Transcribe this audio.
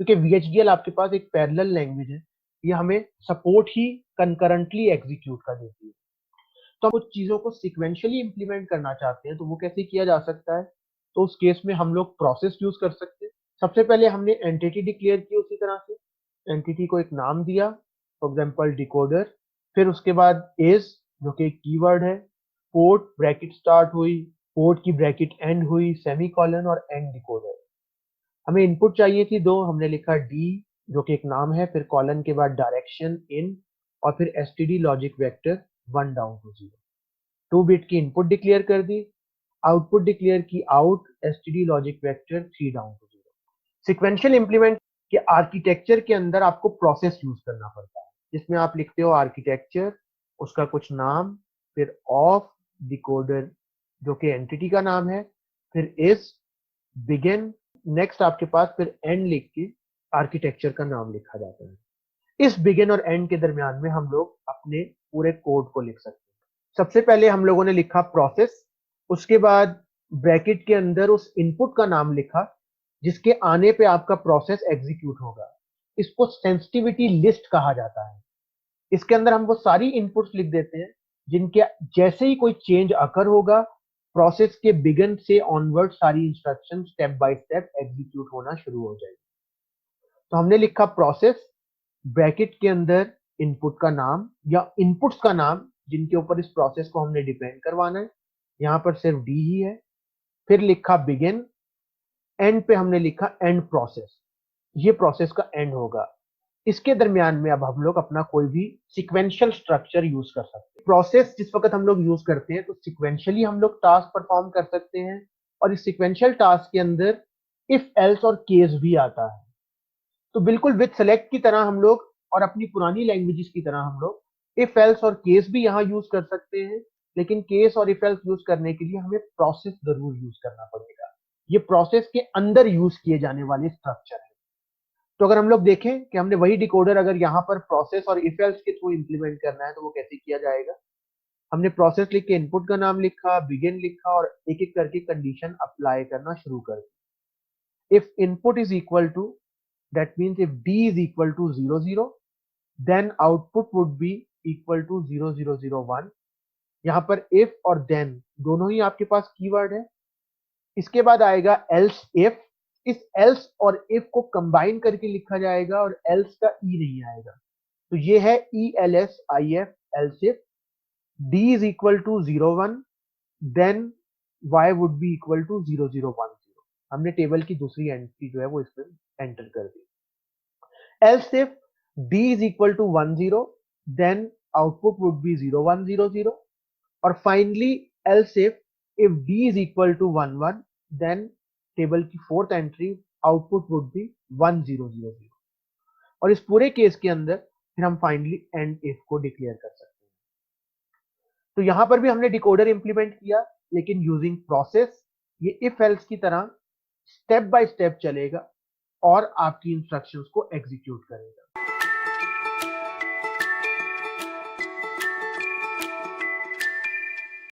क्योंकि VHDL आपके पास एक पैरेलल लैंग्वेज है, ये हमें सपोर्ट ही कंकरेंटली एग्जीक्यूट कर देती है। तो हम कुछ चीजों को सिक्वेंशियली इंप्लीमेंट करना चाहते हैं, तो वो कैसे किया जा सकता है? तो उस केस में हम लोग प्रोसेस यूज कर सकते हैं। सबसे पहले हमने एंटिटी डिक्लेयर की, उसी तरह से एंटिटी को एक नाम दिया, फॉर एग्जांपल डिकोडर। फिर उसके बाद इज, जो कि एक कीवर्ड है, पोर्ट ब्रैकेट स्टार्ट हुई, पोर्ट की ब्रैकेट एंड हुई, सेमीकोलन और एंड डिकोडर। हमें इनपुट चाहिए थी दो, हमने लिखा डी, जो कि एक नाम है, फिर कॉलन के बाद डायरेक्शन इन, और फिर STD logic vector 1 down to 0। 2 bit की इनपुट डिक्लेयर कर दी, आउटपुट डिक्लेयर की out, STD logic vector 3 down to 0। Sequential implement के आर्किटेक्चर के अंदर आपको प्रोसेस यूज करना पड़ता है, जिसमें आप लिखते हो आर्किटेक्चर, उसका कुछ नाम, फिर ऑफ डिकोडर जो कि एंटिटी का नाम है, फिर इज, बिगिन, नेक्स्ट आपके पास फिर एंड लिख के आर्किटेक्चर का नाम लिखा जाता है। इस बिगिन और एंड के दरमियान में हम लोग अपने पूरे कोड को लिख सकते हैं। सबसे पहले हम लोगों ने लिखा प्रोसेस, उसके बाद ब्रैकेट के अंदर उस इनपुट का नाम लिखा जिसके आने पे आपका प्रोसेस एग्जीक्यूट होगा। इसको सेंसिटिविटी लिस्ट कहा जाता है। इसके अंदर हम वो सारी इनपुट्स लिख देते हैं जिनके जैसे ही कोई चेंज अकर होगा, प्रोसेस के बिगिन से ऑनवर्ड सारी instruction step by step execute होना शुरू हो जाएगी। तो हमने लिखा प्रोसेस, ब्रैकेट के अंदर इनपुट का नाम या इनपुट्स का नाम जिनके ऊपर इस प्रोसेस को हमने डिपेंड करवाना है, यहां पर सिर्फ डी ही है। फिर लिखा बिगिन, एंड पे हमने लिखा एंड प्रोसेस, ये प्रोसेस का एंड होगा। इसके दरमियान में अब हम लोग अपना कोई भी सिक्वेंशियल स्ट्रक्चर यूज कर सकते हैं। प्रोसेस जिस वक्त हम लोग यूज करते हैं तो सिक्वेंशियली हम लोग टास्क परफॉर्म कर सकते हैं, और इस सिक्वेंशियल टास्क के अंदर इफ एल्स और केस भी आता है। तो बिल्कुल विद सेलेक्ट की तरह हम लोग, और अपनी पुरानी लैंग्वेजेस की तरह हम लोग इफ एल्स और केस भी यहाँ यूज कर सकते हैं, लेकिन केस और इफ एल्स यूज करने के लिए हमें प्रोसेस जरूर यूज करना पड़ेगा। ये प्रोसेस के अंदर यूज किए जाने वाले स्ट्रक्चर है। तो अगर हम लोग देखें कि हमने वही डिकोडर अगर यहाँ पर प्रोसेस और इफ एल्स के थ्रू इंप्लीमेंट करना है तो वो कैसे किया जाएगा? हमने प्रोसेस लिख के इनपुट का नाम लिखा, बिगिन लिखा, और एक एक करके कंडीशन अप्लाई करना शुरू कर दी। If input is equal to, that means if d is equal to 0 0, then output would be equal to 0 0 0 1। यहाँ पर if और then दोनों ही आपके पास कीवर्ड है। इसके बाद आएगा else if, इस else और if को कंबाइन करके लिखा जाएगा और else का e नहीं आएगा, तो ये है ELS IF else if d is equal to 0 1, then y would be equal to 0 0 1 0। हमने टेबल की दूसरी एंट्री जो है वो इसमें एंटर कर दी। Else if d is equal to 1 0, then output would be 0 1 0 0। और finally else if d is equal to 1 1, then table की fourth entry output would be 1 0 0 0। और इस पूरे केस के अंदर फिर हम फाइनली एंड इफ को डिक्लेयर कर सकते हैं। तो यहां पर भी हमने डिकोडर इंप्लीमेंट किया, लेकिन यूजिंग प्रोसेस। ये इफ एल्स की तरह स्टेप बाय स्टेप चलेगा और आपकी इंस्ट्रक्शंस को एग्जीक्यूट करेगा।